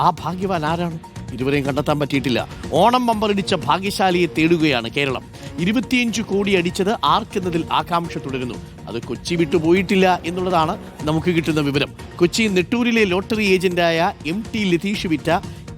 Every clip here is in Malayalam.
ആ ഭാഗ്യവാൻ ആരാണ്? ഇതുവരെയും കണ്ടെത്താൻ പറ്റിയിട്ടില്ല. ഓണം ബമ്പറിടിച്ച ഭാഗ്യശാലിയെ തേടുകയാണ് കേരളം. 25 കോടി അടിച്ചത് ആർക്കെന്നതിൽ ആകാംക്ഷ തുടരുന്നു. അത് കൊച്ചി വിട്ടുപോയിട്ടില്ല എന്നുള്ളതാണ് നമുക്ക് കിട്ടുന്ന വിവരം. കൊച്ചി നെട്ടൂരിലെ ലോട്ടറി ഏജന്റായ MT ലതീഷ് വിറ്റ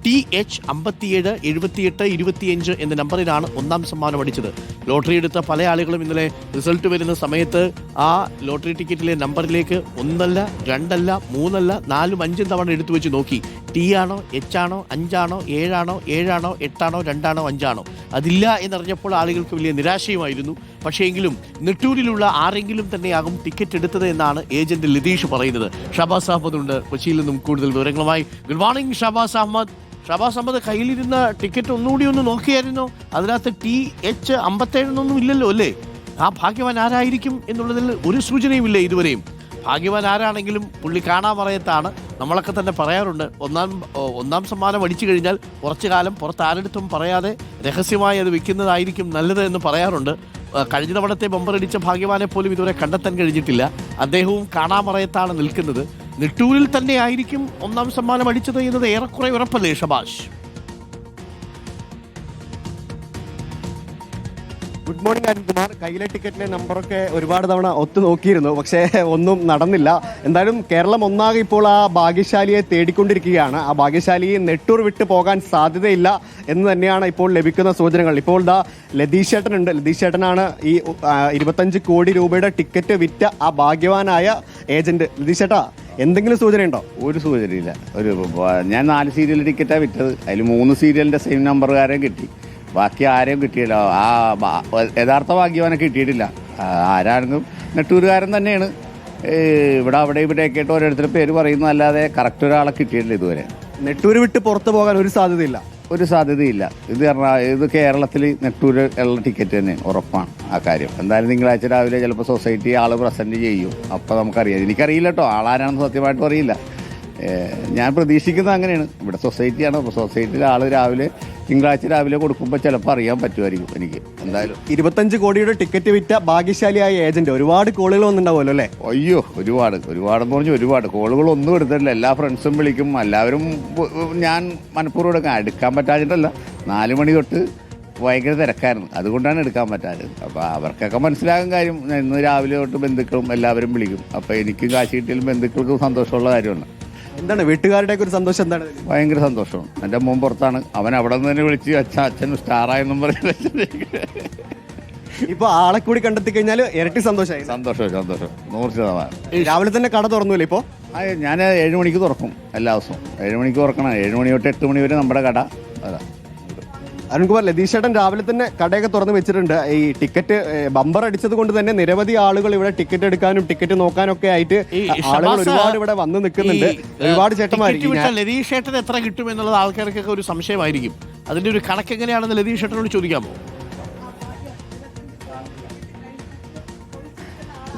TH 57 78 25 എന്ന നമ്പറിലാണ് ഒന്നാം സമ്മാനം അടിച്ചത്. ലോട്ടറി എടുത്ത പല ആളുകളും ഇന്നലെ റിസൾട്ട് വരുന്ന സമയത്ത് ആ ലോട്ടറി ടിക്കറ്റിലെ നമ്പറിലേക്ക് 1 അല്ല 2 അല്ല 3 അല്ല 4 5 തവണ എടുത്തു വെച്ച് നോക്കി. T ആണോ H ആണോ 5 ആണോ 7 ആണോ 7 ആണോ 8 ആണോ 2 ആണോ 5 ആണോ അതില്ല എന്നറിഞ്ഞപ്പോൾ ആളുകൾക്ക് വലിയ നിരാശയുമായിരുന്നു. പക്ഷേ എങ്കിലും നെട്ടൂരിലുള്ള ആരെങ്കിലും തന്നെയാകും ടിക്കറ്റ് എടുത്തത് എന്നാണ് ഏജന്റ് ലതീഷ് പറയുന്നത്. ഷാബാസ് അഹമ്മദ് ഉണ്ട് കൊച്ചിയിൽ നിന്നും കൂടുതൽ വിവരങ്ങളുമായി. Good morning Shabaz Ahmed. ഷാബാസ് അഹമ്മദ്, കയ്യിലിരുന്ന ടിക്കറ്റ് ഒന്നുകൂടി ഒന്ന് നോക്കിയായിരുന്നോ? അതിനകത്ത് TH 57 ഇല്ലല്ലോ അല്ലേ? ആ ഭാഗ്യവാൻ ആരായിരിക്കും എന്നുള്ളതിൽ ഒരു സൂചനയുമില്ല ഇതുവരെയും. ഭാഗ്യവാൻ ആരാണെങ്കിലും പുള്ളി കാണാമറയത്താണ്. നമ്മളൊക്കെ തന്നെ പറയാറുണ്ട്, ഒന്നാം സമ്മാനം അടിച്ചു കഴിഞ്ഞാൽ കുറച്ചു കാലം പുറത്ത് ആരെടുത്തും പറയാതെ രഹസ്യമായി അത് വെക്കുന്നതായിരിക്കും നല്ലത് എന്ന് പറയാറുണ്ട്. കഴിഞ്ഞ തവണത്തെ ബമ്പറടിച്ച ഭാഗ്യവാനെ പോലും ഇതുവരെ കണ്ടെത്താൻ കഴിഞ്ഞിട്ടില്ല. അദ്ദേഹവും കാണാമറയത്താണ് നിൽക്കുന്നത്. നെട്ടൂരിൽ തന്നെ ആയിരിക്കും ഒന്നാം സമ്മാനം അടിച്ചത് എന്നത് ഏറെക്കുറെ ഉറപ്പല്ലേ ഷബാഷ്? Good morning Arunkumar. കയ്യിലെ ടിക്കറ്റിലെ നമ്പറൊക്കെ ഒരുപാട് തവണ ഒത്തു നോക്കിയിരുന്നു, പക്ഷേ ഒന്നും നടന്നില്ല. എന്തായാലും കേരളം ഒന്നാകെ ഇപ്പോൾ ആ ഭാഗ്യശാലിയെ തേടിക്കൊണ്ടിരിക്കുകയാണ്. ആ ഭാഗ്യശാലിയെ നെട്ടൂർ വിട്ടു പോകാൻ സാധ്യതയില്ല എന്ന് തന്നെയാണ് ഇപ്പോൾ ലഭിക്കുന്ന സൂചനകൾ. ഇപ്പോൾ ലതീഷ് ചേട്ടനുണ്ട്. ലതീഷ് ചേട്ടനാണ് ഈ 25 കോടി രൂപയുടെ ടിക്കറ്റ് വിറ്റ ആ ഭാഗ്യവാനായ ഏജന്റ്. ലതീഷ് ചേട്ടാ, എന്തെങ്കിലും സൂചനയുണ്ടോ? ഒരു സൂചനയില്ല. ഞാൻ 4 സീരിയൽ ടിക്കറ്റാണ് വിറ്റത്. അതിൽ 3 സീരിയലിന്റെ സെയിം നമ്പറുകാരെ കിട്ടി, ബാക്കി ആരെയും കിട്ടിയില്ല. ആ യഥാർത്ഥ ഭാഗ്യവാനെ കിട്ടിയിട്ടില്ല. ആരാണെങ്കിലും നെട്ടൂരുകാരൻ തന്നെയാണ്. ഇവിടെ അവിടെ ഇവിടെയൊക്കെ ആയിട്ട് ഓരോരുത്തരുടെ പേര് പറയുന്നു, അല്ലാതെ കറക്റ്റ് ഒരാളെ കിട്ടിയിട്ടില്ല ഇതുവരെ. നെട്ടൂര് വിട്ട് പുറത്തു പോകാൻ ഒരു സാധ്യതയില്ല. ഒരു സാധ്യതയില്ല. ഇത് കേരളത്തിൽ നെട്ടൂര് ഉള്ള ടിക്കറ്റ് തന്നെ ഉറപ്പാണ് ആ കാര്യം. എന്തായാലും തിങ്കളാഴ്ച രാവിലെ ചിലപ്പോൾ സൊസൈറ്റി ആള് പ്രസന്റ് ചെയ്യും. അപ്പോൾ നമുക്കറിയാം. എനിക്കറിയില്ല കേട്ടോ, ആളാരാണെന്ന് സത്യമായിട്ടും അറിയില്ല. ഞാൻ പ്രതീക്ഷിക്കുന്നത് അങ്ങനെയാണ്. ഇവിടെ സൊസൈറ്റിയാണ്. അപ്പോൾ സൊസൈറ്റിയിൽ ആള് രാവിലെ തിങ്കളാഴ്ച രാവിലെ കൊടുക്കുമ്പോൾ ചിലപ്പോൾ അറിയാൻ പറ്റുമായിരിക്കും എനിക്ക്. എന്തായാലും 25 കോടിയുടെ ടിക്കറ്റ് വിറ്റ ഭാഗ്യശാലിയായ ഏജന്റ്. ഒരുപാട് കോളുകൾ വന്നിട്ടുണ്ടാവുമല്ലോ അല്ലേ? അയ്യോ, ഒരുപാടെന്ന് പറഞ്ഞാൽ ഒരുപാട് കോളുകൾ ഒന്നും എടുത്തിട്ടില്ല. എല്ലാ ഫ്രണ്ട്സും വിളിക്കും, എല്ലാവരും. ഞാൻ മനഃപൂർവ്വം എടുക്കാൻ പറ്റാഞ്ഞിട്ടല്ല, 4 മണി തൊട്ട് ഭയങ്കര തിരക്കായിരുന്നു, അതുകൊണ്ടാണ് എടുക്കാൻ പറ്റാറ്. അപ്പോൾ അവർക്കൊക്കെ മനസ്സിലാകും കാര്യം. ഇന്ന് രാവിലെ തൊട്ട് ബന്ധുക്കളും എല്ലാവരും വിളിക്കും. അപ്പോൾ എനിക്ക് കാശ് കിട്ടിയാലും ബന്ധുക്കൾക്കും സന്തോഷമുള്ള കാര്യമാണ്. എന്താണ് വീട്ടുകാരുടെ ഒരു സന്തോഷം? എന്താണ്? ഭയങ്കര സന്തോഷമാണ്. എൻ്റെ മോൻ പുറത്താണ്, അവൻ അവിടെ നിന്ന് തന്നെ വിളിച്ച് അച്ഛൻ സ്റ്റാറായെന്നും പറഞ്ഞ. ഇപ്പൊ ആളെ കൂടി കണ്ടെത്തി കഴിഞ്ഞാൽ ഇരട്ടി സന്തോഷമായി. സന്തോഷം 100%. രാവിലെ തന്നെ കട തുറന്നില്ലേ ഇപ്പോൾ? ഞാൻ 7 മണിക്ക് തുറക്കും എല്ലാ ദിവസവും. 7 മണിക്ക് തുറക്കണം. 7 മണി തൊട്ട് 8 മണി വരെ നമ്മുടെ കട. അതാ അരുൺകുമാർ, ലതീഷ് ചേട്ടൻ രാവിലെ തന്നെ കടയൊക്കെ തുറന്ന് വെച്ചിട്ടുണ്ട്. ഈ ടിക്കറ്റ് ബമ്പർ അടിച്ചത് കൊണ്ട് തന്നെ നിരവധി ആളുകൾ ഇവിടെ ടിക്കറ്റ് എടുക്കാനും ടിക്കറ്റ് നോക്കാനും ഒക്കെ ആയിട്ട് ആളുകൾ ഒരുപാട് ഇവിടെ വന്ന് നിൽക്കുന്നുണ്ട്. ഒരുപാട് ചേട്ടന്മാർ. ലതീഷ് ചേട്ടൻ എത്ര കിട്ടും എന്നുള്ളത് ആൾക്കാർക്കൊക്കെ ഒരു സംശയമായിരിക്കും. അതിന്റെ ഒരു കണക്ക് എങ്ങനെയാണെന്ന് ലതീഷ് ചേട്ടനോട് ചോദിക്കാമോ?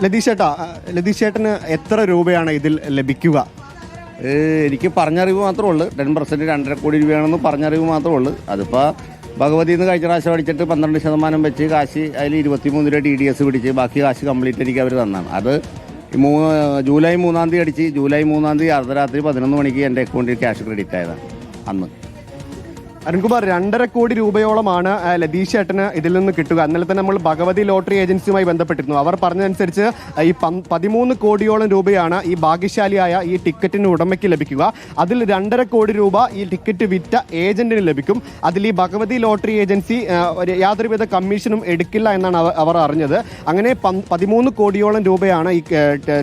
ലതീഷ് ചേട്ടന് എത്ര രൂപയാണ് ഇതിൽ ലഭിക്കുക? എനിക്ക് പറഞ്ഞറിവ് മാത്രമേ ഉള്ളൂ. 10% 2.5 കോടി രൂപയാണെന്ന് പറഞ്ഞറിവ് മാത്രമേ ഉള്ളൂ. അതിപ്പോൾ ഭഗവതിയിൽ നിന്ന് കഴിഞ്ഞ പ്രാവശ്യം അടിച്ചിട്ട് 12% വെച്ച് കാശ് അതിൽ 23 രൂപ TDS പിടിച്ച് ബാക്കി കാശ് കംപ്ലീറ്റ് എനിക്ക് അവർ തന്നാണ്. അത് ജൂലൈ 3-ാം തീയതി അടിച്ച് ജൂലൈ 3-ാം തീയതി അർദ്ധരാത്രി 11 മണിക്ക് എൻ്റെ അക്കൗണ്ടിൽ ക്യാഷ് ക്രെഡിറ്റ് ആയതാണ് അന്ന്. അരുൺകുമാർ, 2.5 കോടി രൂപയോളമാണ് ലതീഷ് ചേട്ടന് ഇതിൽ നിന്ന് കിട്ടുക. ഇന്നലെ തന്നെ നമ്മൾ ഭഗവതി ലോട്ടറി ഏജൻസിയുമായി ബന്ധപ്പെട്ടിരുന്നു. അവർ പറഞ്ഞതനുസരിച്ച് ഈ 13 കോടിയോളം രൂപയാണ് ഈ ഭാഗ്യശാലിയായ ഈ ടിക്കറ്റിന് ഉടമയ്ക്ക് ലഭിക്കുക. അതിൽ 2.5 കോടി രൂപ ഈ ടിക്കറ്റ് വിറ്റ ഏജന്റിന് ലഭിക്കും. അതിൽ ഈ ഭഗവതി ലോട്ടറി ഏജൻസി യാതൊരുവിധ കമ്മീഷനും എടുക്കില്ല എന്നാണ് അവർ അറിഞ്ഞത്. അങ്ങനെ 13 കോടിയോളം രൂപയാണ് ഈ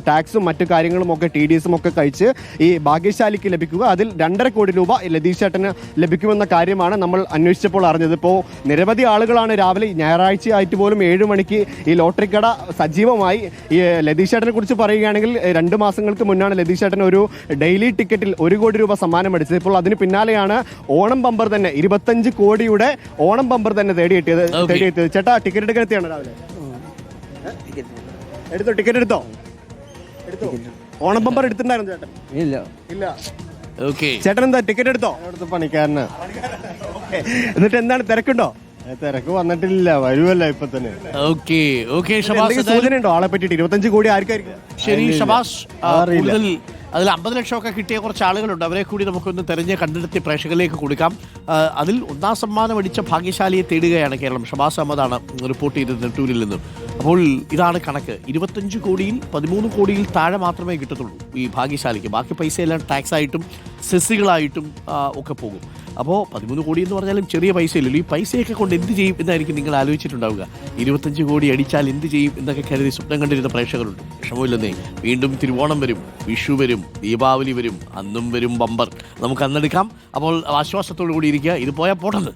ടാക്സും മറ്റു കാര്യങ്ങളും ഒക്കെ TDSും ഒക്കെ കഴിച്ച് ഈ ഭാഗ്യശാലിക്ക് ലഭിക്കുക. അതിൽ 2.5 കോടി രൂപ ലതീഷ് ചേട്ടന് ലഭിക്കുമെന്ന കാര്യം നമ്മൾ അന്വേഷിച്ചപ്പോൾ അറിഞ്ഞത്. ഇപ്പോൾ നിരവധി ആളുകളാണ് രാവിലെ ഞായറാഴ്ച ആയിട്ട് പോലും 7 മണിക്ക് ഈ ലോട്ടറി കട സജീവമായി. ഈ ലതീഷ് ചേട്ടനെ കുറിച്ച് പറയുകയാണെങ്കിൽ 2 മാസങ്ങൾക്ക് മുന്നാണ് ലതീഷ് ചേട്ടൻ ഒരു ഡെയിലി ടിക്കറ്റിൽ 1 കോടി രൂപ സമ്മാനം അടിച്ചത്. ഇപ്പോൾ അതിന് പിന്നാലെയാണ് ഓണം ബമ്പർ തന്നെ 25 കോടിയുടെ ഓണം ബമ്പർ തന്നെ തേടിയെത്തിയത്. ചേട്ടാ, ടിക്കറ്റ് എടുക്കാൻ എത്തിയാണ് രാവിലെ? ടിക്കറ്റ് എടുത്തോ? ഓണം ബമ്പർ എടുത്തിട്ടുണ്ടായിരുന്നു ചേട്ടൻ? ഇല്ല. ചേട്ടൻ എന്താ ടിക്കറ്റ് എടുത്തോ? പണിക്കാരന്. എന്നിട്ട് എന്താണ്, തിരക്കുണ്ടോ? തിരക്ക് വന്നിട്ടില്ല, വരുമല്ലോ ഇപ്പൊ തന്നെ. സൂചന ഉണ്ടോ ആളെ പറ്റിയിട്ട്? 25 കോടി ആർക്കായിരിക്കും? ശരി ഷബാസ്, കൂടുതൽ അതിൽ 50 ലക്ഷമൊക്കെ കിട്ടിയ കുറച്ച് ആളുകളുണ്ട്. അവരെ കൂടി നമുക്കൊന്ന് തെരഞ്ഞ് കണ്ടെടുത്തി പ്രേക്ഷകരിലേക്ക് കൊടുക്കാം. അതിൽ ഒന്നാം സമ്മാനം അടിച്ച ഭാഗ്യശാലിയെ തേടുകയാണ് കേരളം. ഷബാസ് അഹമ്മദാണ് റിപ്പോർട്ട് ചെയ്തത് നെട്ടൂരിൽ നിന്നും. അപ്പോൾ ഇതാണ് കണക്ക്. 25 കോടിയിൽ 13 കോടിയിൽ താഴെ മാത്രമേ കിട്ടത്തുള്ളൂ ഈ ഭാഗ്യശാലിക്ക്. ബാക്കി പൈസയെല്ലാം ടാക്സ് ആയിട്ടും സെസ്സുകളായിട്ടും ഒക്കെ പോകും. അപ്പോൾ 13 കോടി എന്ന് പറഞ്ഞാലും ചെറിയ പൈസയില്ലല്ലോ. ഈ പൈസയൊക്കെ കൊണ്ട് എന്ത് ചെയ്യും എന്നായിരിക്കും നിങ്ങൾ ആലോചിച്ചിട്ടുണ്ടാവുക. 25 കോടി അടിച്ചാൽ എന്ത് ചെയ്യും എന്നൊക്കെ കരുതി സ്വപ്നം കണ്ടിരുന്ന പ്രേക്ഷകരുണ്ട്. വിഷമമില്ലെന്നേ, വീണ്ടും തിരുവോണം വരും, വിഷു വരും, ദീപാവലി വരും, അന്നും വരും ബമ്പർ. നമുക്ക് അന്നെടുക്കാം. അപ്പോൾ ആശ്വാസത്തോടു കൂടി ഇരിക്കുക. ഇത് പോയാൽ പോട്ടെന്ന്.